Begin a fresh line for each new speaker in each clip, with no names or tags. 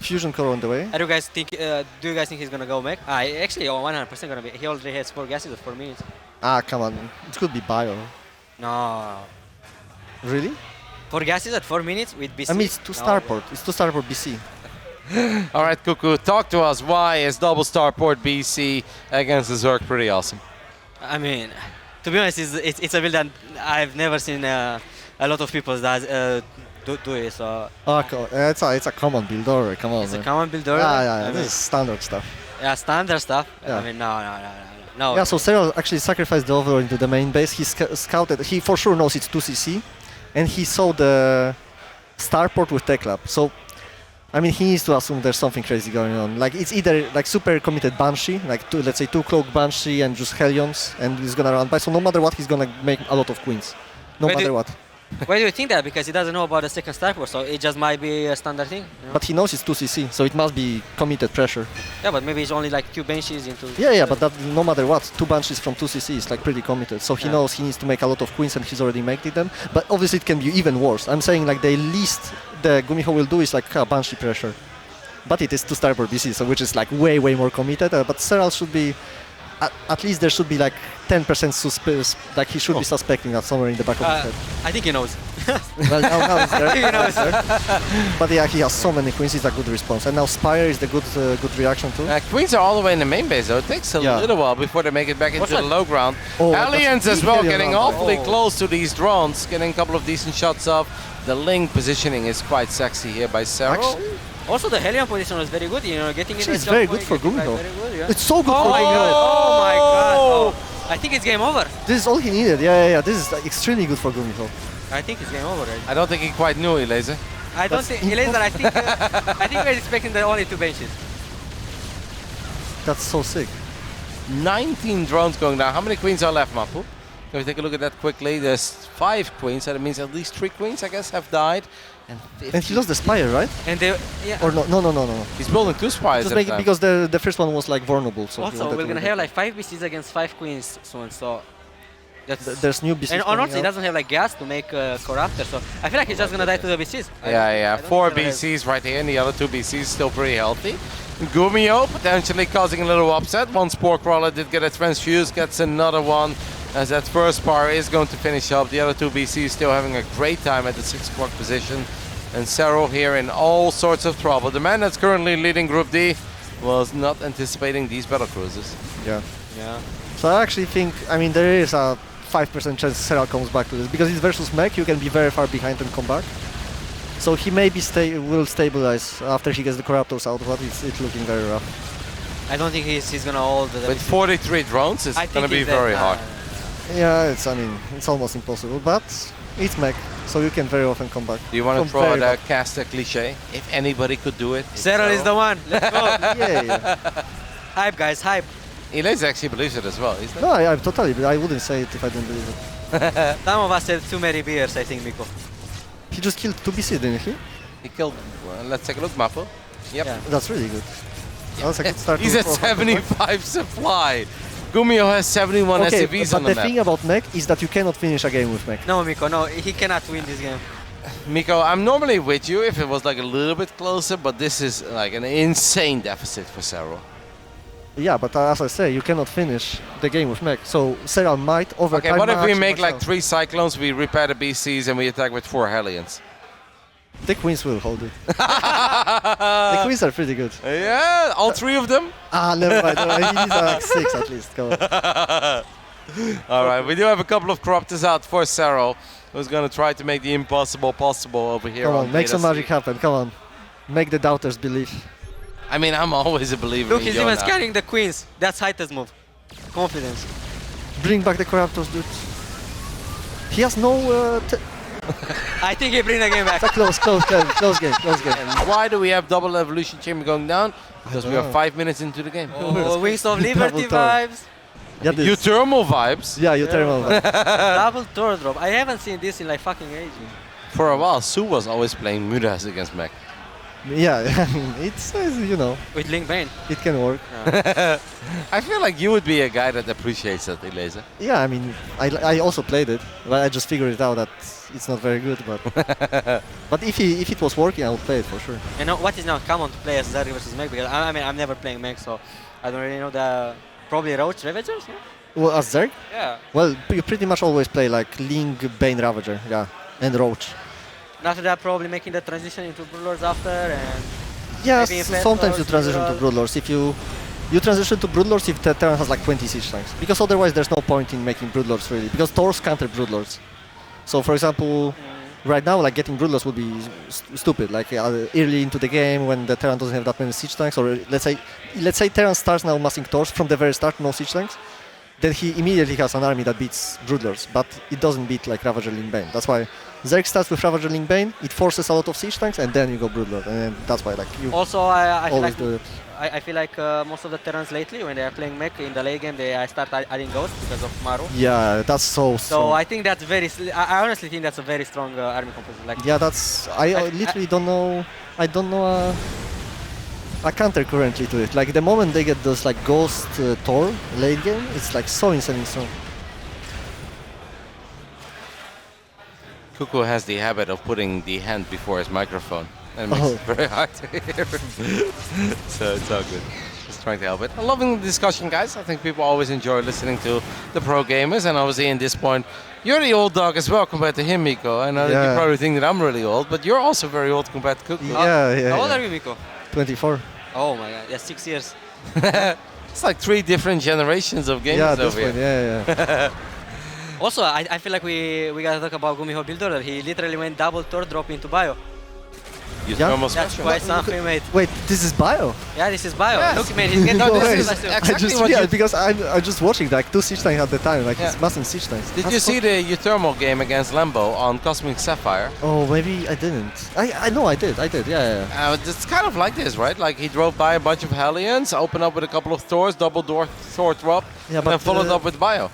Fusion core on the way.
Do you guys think? Do you guys think he's gonna go mech? Actually, 100% gonna be. He already has 4 gases at 4 minutes.
Ah, come on. It could be bio.
No.
Really?
4 gases at 4 minutes with BC.
I mean, it's 2 starport. It's 2 starport BC.
All right, Cuckoo, talk to us. Why is double starport BC against the Zerg pretty awesome?
I mean, to be honest, it's a build that I've never seen a lot of people that do it. So
It's a common builder. Come on.
it's a
man.
common builder.
Yeah. This is standard stuff.
Yeah, standard stuff.
Yeah.
I mean, no.
Yeah, so Serral actually sacrificed the Overlord into the main base. He scouted. He for sure knows it's 2cc, and he saw the starport with tech lab. So, I mean, he needs to assume there's something crazy going on. Like it's either like super committed Banshee, like let's say 2 cloak Banshee and just Hellions, and he's gonna run by. So no matter what, he's gonna make a lot of queens. No matter what.
Why do you think that? Because he doesn't know about the second starport, so it just might be a standard thing. You know?
But he knows it's 2cc, so it must be committed pressure.
Yeah, but maybe it's only like 2 benches into.
Yeah, but that no matter what, 2 Banshees from 2cc is like pretty committed. So he
Yeah.
knows he needs to make a lot of queens, and he's already making them. But obviously it can be even worse. I'm saying like the least the Gumiho will do is like Banshee pressure. But it is 2 starport BC, so which is like way more committed. But Serral should be, at least there should be like 10% suspicious, like he should be suspecting that somewhere in the back of his head.
I think he knows.
Well, now it's there.
He knows.
But yeah, he has so many queens, it's a good response. And now Spire is the good reaction too.
Queens are all the way in the main base, though. It takes a little while before they make it back into the low ground.
Oh,
Aliens
that's
as well,
Hellion
getting
round.
awfully close to these drones, getting a couple of decent shots off. The Ling positioning is quite sexy here by Serral.
Also, the Hellion position was very good. You know, getting in.
It's very good for Gumiho.
Yeah.
It's so good
Oh
for
my
Gumiho.
god! Oh my god! Oh, I think it's game over.
This is all he needed. Yeah. This is like extremely good for Gumiho.
I think it's game over. Right?
I don't think he quite knew Elaser.
I don't think Elazar. I think we're expecting the only 2 benches.
That's so sick.
19 drones going down. How many queens are left, Mapu? Can we take a look at that quickly? There's 5 queens, so that means at least 3 queens, I guess, have died.
And he lost the Spire, right?
And they, yeah.
Or no.
He's building 2 spires.
Just make it because the first one was like vulnerable. So he
Also,
wanted
we're
to
gonna
make
have
it.
like 5 BCs against 5 queens soon, so.
There's new BCs.
And honestly, he doesn't have like gas to make Corruptor, so I feel like he's just gonna die to the BCs.
Yeah. 4 BCs right here, and the other 2 BCs still pretty healthy. Gumiho potentially causing a little upset. One Spore Crawler did get a transfuse, gets another one. As that first spire is going to finish up. The other 2 BCs still having a great time at the 6 o'clock position. And Serral here in all sorts of trouble. The man that's currently leading Group D was not anticipating these Battlecruisers.
Yeah.
Yeah.
So I actually think, I mean, there is a 5% chance Serral comes back to this. Because it's versus mech, you can be very far behind and come back. So he maybe will stabilize after he gets the Corruptors out, but it's looking very rough.
I don't think he's gonna hold the
With 43 drones, it's going to be very hard.
Yeah, it's almost impossible, but it's mech, so you can very often come back.
Do you want to
From
throw
very
out a caster cliche? If anybody could do it, it's
Serral is the one. Let's go.
Yeah.
Hype, guys, hype.
Elias actually believes it as well. He's
No, I totally, I wouldn't say it if I didn't believe it.
Some of us have too many beers, I think, Miko.
He just killed 2 BC, didn't he?
He killed. Let's take a look, Mapo. Yep.
Yeah.
That's really good. That's a good start.
He's
to
at
400 points.
75 supply. Gumiho has 71
Okay,
SCVs
but
on the
the
map.
thing about mech is that you cannot finish a game with mech.
No, Miko, no, he cannot win this game.
Miko, I'm normally with you if it was like a little bit closer, but this is like an insane deficit for Serral.
Yeah, but as I say, you cannot finish the game with mech. So Serral might over
Okay,
time.
what if we
match
make like
myself.
3 Cyclones, we repair the BCs, and we attack with 4 Hellions?
The queens will hold it. The queens are pretty good.
Yeah, all 3 of them?
Never mind. He's like 6 at least. Come on.
All right, we do have a couple of Corruptors out for Serral, who's going to try to make the impossible possible over here.
Come on, make some
Beta
magic
C.
happen. Come on. Make the doubters believe.
I mean, I'm always a believer
Look,
in
he's even
Yona.
scanning the queens. That's Haita's move. Confidence.
Bring back the Corruptors, dude. He has no...
I think he bring the game back.
It's a close game.
And why do we have double evolution chamber going down? Because we are 5 minutes into the game.
Oh, Wings of Liberty
Double Thor.
vibes.
Yeah, this.
You thermal vibes.
Yeah, you thermal.
Double Thor drop. I haven't seen this in like fucking ages.
For a while, Sue was always playing Mudas against Mech.
Yeah, I mean, it's you know,
With Link Bane.
it can work.
I feel like you would be a guy that appreciates that, Elisa.
Yeah, I mean, I also played it, but I just figured it out that it's not very good. But but if it was working, I would play it for sure.
And what is now common to play as Zerg versus Mech? Because I mean, I'm never playing Mech, so I don't really know the probably Roach Ravagers. No?
Well, as Zerg,
Yeah.
well, you pretty much always play like Link, Bane, Ravager, yeah, and Roach.
And after that, probably making the transition into Broodlords after, and
Yes,
maybe
sometimes you
Infestors,
transition to
Serral.
Broodlords if you transition to Broodlords if the Terran has like 20 siege tanks, because otherwise there's no point in making Broodlords really, because Thors counter Broodlords. So for example, right now like getting Broodlords would be stupid, like early into the game when the Terran doesn't have that many siege tanks, or let's say Terran starts now massing Thors from the very start, no siege tanks, then he immediately has an army that beats Broodlords, but it doesn't beat like Ravager Link Bane. That's why Zerg starts with Ravager Link Bane, it forces a lot of siege tanks, and then you go Broodlord, and that's why like you
Also, I feel
always
like
do it.
I feel like most of the Terrans lately, when they are playing Mech in the late game, I start adding Ghost because of Maru.
Yeah, that's so
So
strong.
I think that's I honestly think that's a very strong army composition. Like,
Yeah, that's I literally don't know. I don't know a counter currently to it. Like the moment they get those like Ghost-Thor late game, it's like so insanely strong.
Cuckoo has the habit of putting the hand before his microphone. And it makes it very hard to hear. So it's all good. Just trying to help it. I'm loving the discussion, guys. I think people always enjoy listening to the pro gamers. And obviously, in this point, you're the old dog as well compared to him, Miko. I know that you
Yeah.
probably think that I'm really old, but you're also very old compared to Cuckoo.
Yeah,
how old
yeah.
are you, Miko?
24.
Oh my god, yeah, 6 years.
It's like 3 different generations of gamers
Yeah, at this
over here.
point, yeah.
Also, I feel like we gotta talk about Gumiho Builder. He literally went double Thor drop into bio.
Use
Yeah.
normal
That's
special.
quite something, mate.
Wait, this is bio?
Yeah, this is bio.
Yes.
Look, man, he's getting
No,
No
this
way.
is
massive.
exactly
I just
what
yeah,
you-
because I'm just watching like 2 siege tanks at the time, like
Yeah.
it's massive siege tanks.
Did
That's
you see
fuck-
the Uthermal game against Lambo on Cosmic Sapphire?
Oh, maybe I didn't. I know I did, yeah.
It's kind of like this, right? Like he drove by a bunch of Hellions, opened up with a couple of Thors, double door Thor drop,
Yeah,
and then
but,
followed up with Bio.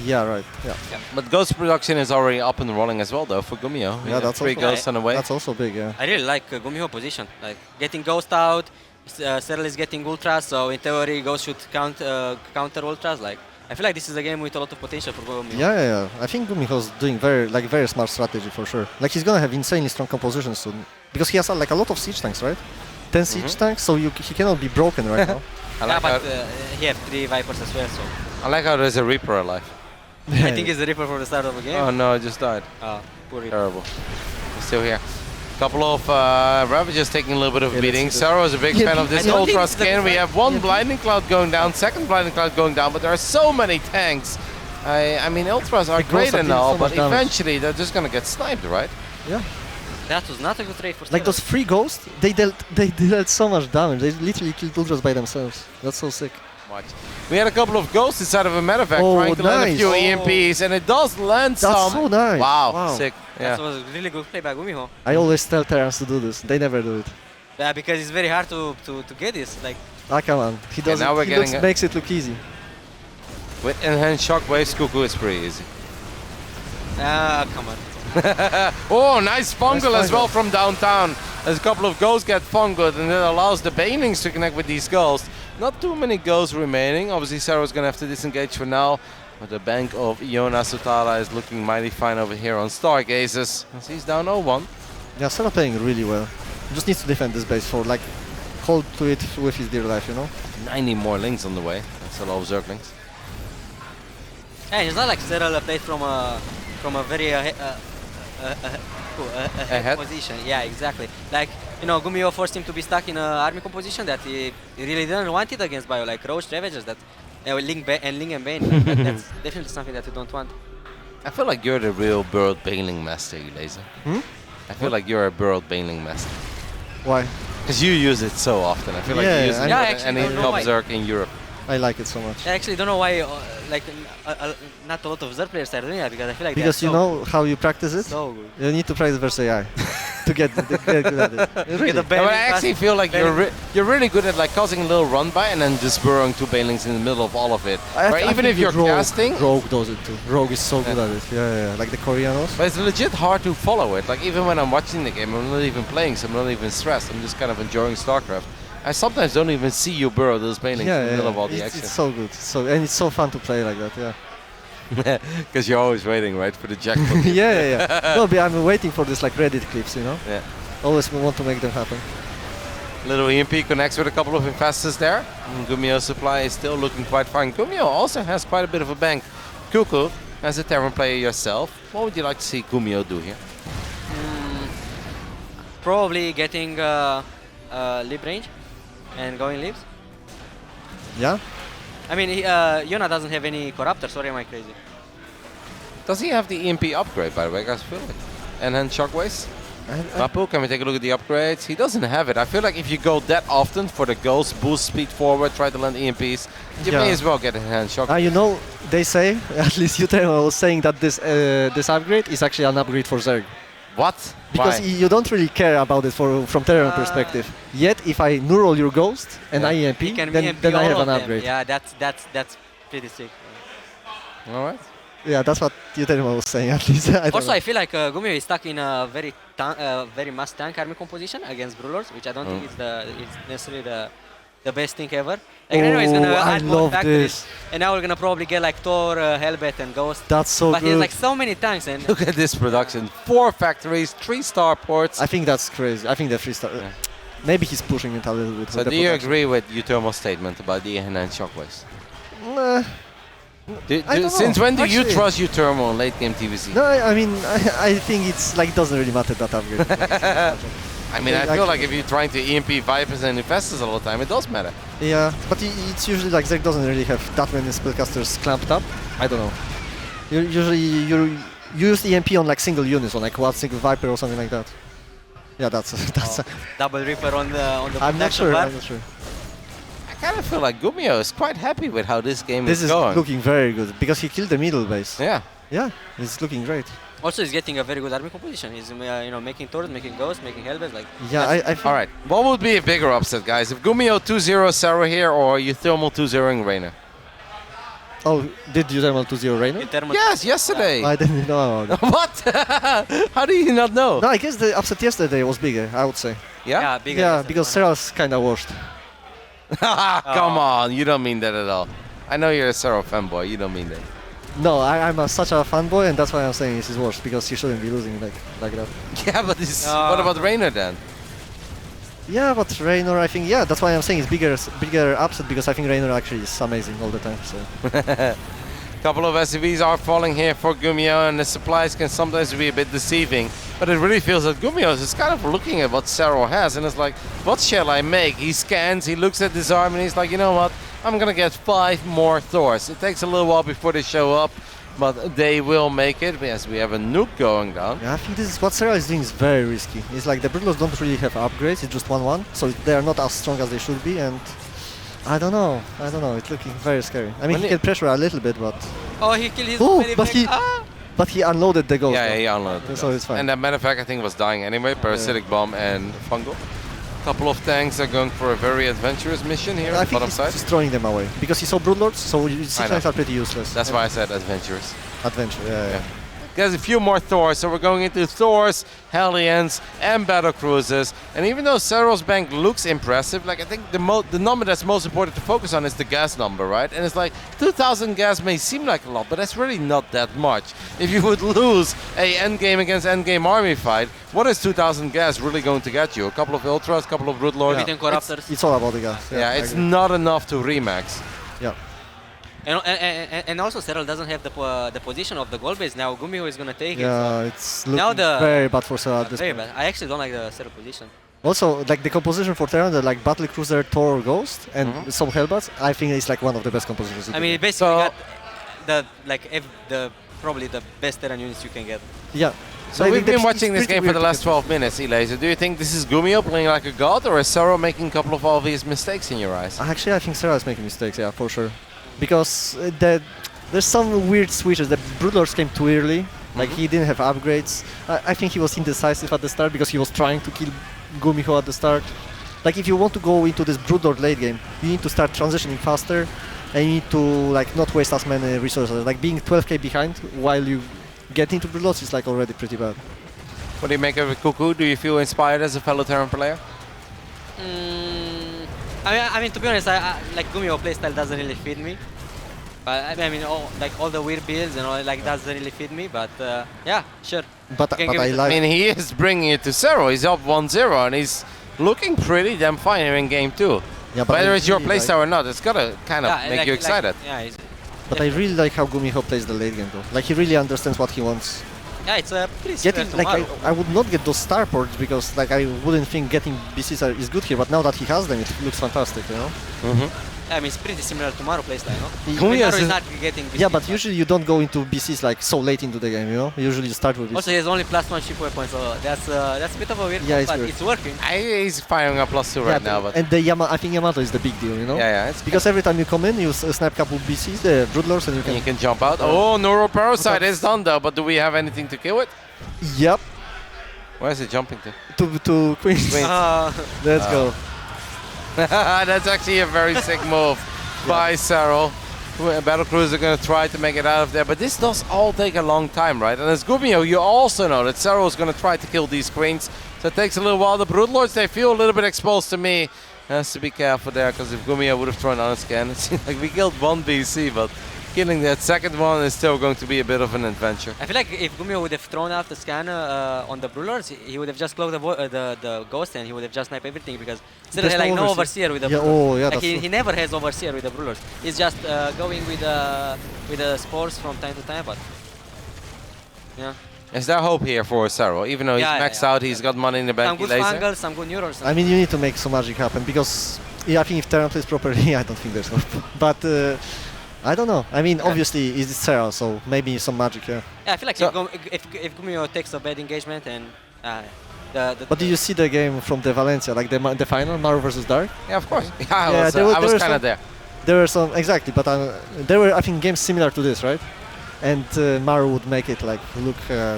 Yeah, right. Yeah.
But Ghost production is already up and rolling as well, though, for Gumiho.
Yeah, that's
3
also-
Ghosts on the way.
That's also big, yeah.
I really like Gumiho position. Like getting Ghost out, Serral is getting Ultras, so in theory Ghost should counter Ultras. Like I feel like this is a game with a lot of potential for Gumiho.
Yeah. I think Gumiho's doing very smart strategy for sure. Like he's gonna have insanely strong compositions soon because he has like a lot of siege tanks, right? 10 siege tanks, so he cannot be broken right now.
I
Yeah,
like,
but
how,
he have 3 Vipers as well, so
I like how there's a Reaper alive.
I think it's the Reaper for the start of the game.
Oh no, I just died.
Poor Reaper.
Terrible. We're still here. Couple of Ravagers taking a little bit of
Yeah,
beating.
let's see
Serral is a big
Yeah,
fan of
I
this
don't think
Ultra
it's the
skin. We
fact-
have one Blinding Cloud going down, second Blinding Cloud going down, but there are so many tanks. I mean, Ultras are
The Ghosts
great
are
and
dealing
all,
so
but
much damage.
eventually they're just gonna get sniped, right?
Yeah.
That was not a good trade for
Like
Serral.
those 3 ghosts, they dealt so much damage. They literally killed Ultras by themselves. That's so sick.
Much. We had a couple of ghosts inside of a medevac
Oh,
trying to land a
nice.
few
Oh.
EMPs, and it does land some.
That's so nice.
Wow, sick.
That
Yeah.
was a really good play by Gumiho.
I always tell Terrans to do this. They never do it.
Yeah, because it's very hard to get this. Like,
Ah, come on. He does
now we're
he
getting
makes it look easy.
With enhanced shockwaves, Cuckoo is pretty easy.
come on.
Oh, nice fungal
Nice
as well
fungal.
from downtown. As a couple of ghosts get fungaled, and that allows the banings to connect with these ghosts. Not too many ghosts remaining. Obviously, Serral's gonna have to disengage for now. But the bank of Iona Sutala is looking mighty fine over here on Stargazers. As he's down 0-1.
Yeah, Serral playing really well. Just needs to defend this base for like hold to it with his dear life, you know?
90 more links on the way. That's a lot of Zerglings.
Hey, it's not like Serral played from a very
Ahead?
position. Yeah, exactly. Like, you know, Gumiho forced him to be stuck in an army composition that he really didn't want it against Bio, like Roach Ravagers that Link and Bane. That's definitely something that you don't want.
I feel like you're the real Burrowed Baneling Master, Laser.
Hmm?
I feel like you're a Burrowed Baneling Master.
Why?
Because you use it so often. I feel like
Yeah,
you use it
yeah,
more
I
than
actually
any
don't know
top
why.
Zerg in Europe.
I like it so much.
I actually don't know why, like, not a lot of Zerg players are doing that because I feel like
Because
they're
you know how you practice it?
so good.
You need to practice versus AI. to get good at it. Really.
Get a
Yeah,
Bailey
but I actually
pass.
feel like
Bailey.
you're really good at like causing a little run by and then just burrowing 2 Bailings in the middle of all of it. Or even
think
if you're
Rogue,
casting,
Rogue does it too. Rogue is so good at it. Yeah, like the Koreanos.
but it's legit hard to follow it. Like even when I'm watching the game, I'm not even playing, so I'm not even stressed. I'm just kind of enjoying StarCraft. I sometimes don't even see you burrow those Bailings in the middle of all the action.
It's so good. And it's so fun to play like that. Yeah.
Because you're always waiting, right, for the jackpot.
yeah. No, but I'm waiting for this like Reddit clips, you know.
Yeah.
Always want to make them happen.
Little EMP connects with a couple of infestors there. And Gumiho's supply is still looking quite fine. Gumiho also has quite a bit of a bank. Cuckoo, as a Terran player yourself, what would you like to see Gumiho do here?
Probably getting lib range and going libs.
Yeah.
I mean, Yona doesn't have any corruptor, sorry, am I crazy?
Does he have the EMP upgrade, by the way? I feel like. And then shockwaves? Mapu, can we take a look at the upgrades? He doesn't have it. I feel like if you go that often for the ghost, boost speed forward, try to land EMPs, you may as well get a hand shock.
You know, they say, at least Utero was saying that this upgrade is actually an upgrade for Zerg.
What?
Because
Why?
you don't really care about it from Terran perspective. Yet, if I neural your ghost and I EMP,
He can
then
EMP
I have
all
an
of them.
upgrade.
Yeah, that's pretty sick.
All right.
Yeah, that's what Utero was saying at least.
Also, I feel like Gumiho is stuck in a very mass tank army composition against Brewlers, which I don't think it's necessarily the best thing ever. Like, Reno is gonna
I
add more
love
factories,
this.
and now we're gonna probably get like Thor, Hellbat, and Ghost.
That's so
but he
good.
has like so many tanks, and
Look at this production. 4 factories, 3 starports.
I think that's crazy. I think the 3-star.
Yeah.
Maybe he's pushing it a little bit.
So
with the
do you
production.
agree with Utermo's statement about the enhanced shockwaves?
Nah. I don't know.
Since when do you
Actually-
trust Utermo on late game TVC?
No, I mean, I think it's like doesn't really matter that upgrade.
I mean, I feel like if you're trying to EMP Vipers and Infestors all the time, it does matter.
Yeah, but it's usually like Zerg doesn't really have that many spellcasters clamped up. I don't know. Usually you use EMP on like single units, on like one single Viper or something like that. Yeah, that's
double Reaper on the
I'm not
protection
sure.
bar.
I'm not sure.
I kind of feel like Gumiho is quite happy with how this game
This is
going.
looking very good because he killed the middle base.
Yeah.
Yeah, it's looking great.
Also, he's getting a very good army composition. He's making Thors, making Ghosts, making Hellbats. Like
Yeah,
that's-
I think
All right. What would be a bigger upset, guys? If Gumiho 2-0 Serral here or Uthermal 2-0ing Reina?
Oh, did you thermal 2-0 Reiner?
in terms
Yes, yesterday.
I didn't know about it.
What? How do you not know?
No, I guess the upset yesterday was bigger, I would say.
yeah, bigger
Yeah,
than
because
one.
Serral's kind of washed.
Come on, you don't mean that at all. I know you're a Serral fanboy, you don't mean that.
No, I'm such a fanboy, and that's why I'm saying this is worse, because he shouldn't be losing like that.
Yeah, but what about Reina then?
Yeah, but Reynor, I think, yeah, that's why I'm saying it's bigger upset, because I think Reynor actually is amazing all the time. So
Couple of SCVs are falling here for Gumiho, and the supplies can sometimes be a bit deceiving. But it really feels that Gumiho is kind of looking at what Serral has, and it's like, what shall I make? He scans, he looks at this arm, and he's like, you know what? I'm gonna get 5 more Thors. It takes a little while before they show up, but they will make it. Yes, we have a nuke going down.
yeah, I think this is what Serral is doing is very risky. It's like the Brutals don't really have upgrades, it's just 1-1, so they are not as strong as they should be, and I don't know, it's looking very scary. I mean, he can pressure a little bit, but
Oh, he killed his
Oh,
very
but
back.
he- but he unloaded the ghost.
Yeah,
though.
he unloaded.
So it's fine.
And that matter of fact, I think was dying anyway. Parasitic bomb and fungal. Couple of tanks are going for a very adventurous mission here
I
on the
think
bottom
he's
side.
just throwing them away, because he saw Broodlords, so sometimes are pretty useless.
That's why I said adventurous.
Adventure, yeah.
There's a few more Thors, so we're going into Thors, Hellions, and Battlecruisers. And even though Serral's bank looks impressive, like I think the number that's most important to focus on is the gas number, right? And it's like 2,000 gas may seem like a lot, but that's really not that much. If you would lose a endgame against endgame army fight, what is 2,000 gas really going to get you? A couple of Ultras, a couple of Broodlords?
Beating Corruptors.
It's all about the gas.
Yeah,
I
it's
agree.
not enough to remax.
Yeah.
And also Serral doesn't have the position of the goal base now. Gumiho is gonna take it.
Yeah, it's looking
Now the-
very bad for Serral at
So
this
very
point.
bad. I actually don't like the Serral position.
Also, like the composition for Terran, the like Battlecruiser, Thor, Ghost, and some Hellbats, I think it's like one of the best compositions.
I mean, it basically
So-
got the probably the best Terran units you can get.
yeah.
So
Like,
we've
the-
been
it's
watching this
pretty
game for
weird
the
to
last
get-
12 minutes, Elaser. Do you think this is Gumiho playing like a god, or is Serral making a couple of obvious mistakes in your eyes?
Actually, I think Serral is making mistakes, yeah, for sure. Because there's some weird switches. The Broodlords came too early, Like he didn't have upgrades. I think he was indecisive at the start because he was trying to kill Gumiho at the start. Like if you want to go into this Broodlord late game, you need to start transitioning faster and you need to like not waste as many resources. Like being 12k behind while you get into Broodlords is like already pretty bad.
What do you make of it, Cuckoo? Do you feel inspired as a fellow Terran player?
I mean, to be honest, I like Gumiho playstyle doesn't really fit me. But I mean, all the weird builds and all like doesn't really fit me. But yeah, sure.
But I like.
I mean, he is bringing it to Serral. He's up 1-0 and he's looking pretty damn fine here in game 2.
Yeah, but
whether it's your
really
playstyle or not, it's gotta kind of make you excited.
Yeah.
But I really like how Gumiho plays the late game though. Like he really understands what he wants.
Yeah, it's a pretty similar to Maru.
I would not get those starports because like I wouldn't think getting BCs is good here, but now that he has them, it looks fantastic, you know?
I mean, it's pretty similar to Maru playstyle, no?
Gumiho
Maru is not getting BCs.
Yeah, but usually you don't go into BCs like so late into the game, you know? Usually you start with BCs.
Also, he has only +1 ship weapon, so that's a bit of a weird
Yeah,
comp, but
weird.
it's working.
He's firing a +2 right now, but
and the I think Yamato is the big deal, you know?
yeah, it's
because every time you come in, you snipe a couple BCs, the Broodlords, and
you can jump out. Oh, Neuroparasite is done though, but do we have anything to kill it?
Yep.
Where is it jumping to?
To Queens. Let's go.
That's actually a very sick move by Serral. Battlecruiser going to try to make it out of there, but this does all take a long time, right? And as Gumiho, you also know that Serral is going to try to kill these queens, so it takes a little while. The Broodlords, they feel a little bit exposed to me. Has to be careful there, because if Gumiho would have thrown on a scan, it seems like we killed one BC, but killing that second one is still going to be a bit of an adventure.
I feel like if Gumiho would have thrown out the scanner on the Broodlords, he would have just closed the ghost and he would have just sniped everything because still like no overseer with the Broodlords. Like he never has overseer with the Broodlords. He's just going with the spores from time to time, but yeah.
Is there hope here for Serral? Even though he's maxed out, he's got money in the bank.
Some good fangals, some good neurals.
I mean, you need to make some magic happen because I think if Terran plays properly, I don't think there's hope. But I don't know. I mean, obviously, it's Serral, so maybe some magic, yeah.
Yeah, I feel like if Gumiho takes a bad engagement and
But did you see the game from the Valencia, like the final, Maru versus Dark?
Yeah, of course. Yeah, I was kind of there.
There were some, exactly, but there were, I think, games similar to this, right? And Maru would make it like look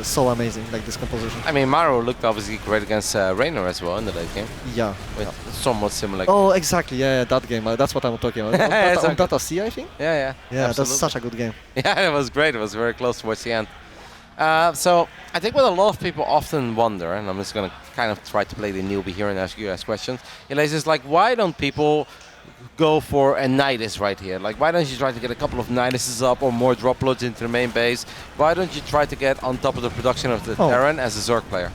so amazing, like this composition.
I mean, Maru looked obviously great against Raynor as well in the late game.
Yeah.
With somewhat similar.
Oh, exactly. Yeah, that game. That's what I'm talking about. On Data C, I think.
Yeah.
Yeah, absolutely. That's such a good game.
Yeah, it was great. It was very close towards the end. So I think what a lot of people often wonder, and I'm just going to kind of try to play the newbie here and ask you guys questions. Elias is like, why don't people go for a Nidus right here? Like, why don't you try to get a couple of Niduses up or more drop loads into the main base? Why don't you try to get on top of the production of the Terran as a Zerg player?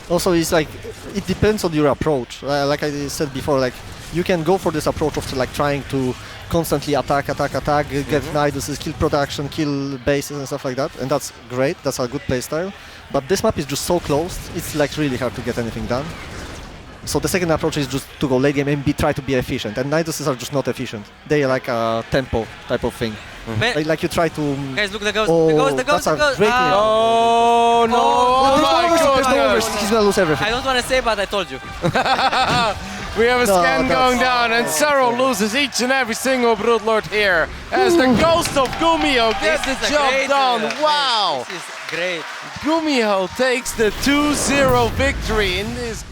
Also, it's like, it depends on your approach. Like I said before, like, you can go for this approach of like trying to constantly attack, get Niduses, kill production, kill bases and stuff like that. And that's great, that's a good playstyle. But this map is just so closed, it's like really hard to get anything done. So the second approach is just to go late game and try to be efficient. And Niduses are just not efficient. They are like a tempo type of thing. Like you try to...
Guys, look, the ghost, the ghost.
Oh, no! Oh, my God!
He's gonna lose everything.
I don't want to say, but I told you.
We have a scan going down, and Serral loses each and every single Broodlord here as the ghost of Gumiho gets the job done. Wow!
This is great.
Gumiho takes the 2-0 victory in this.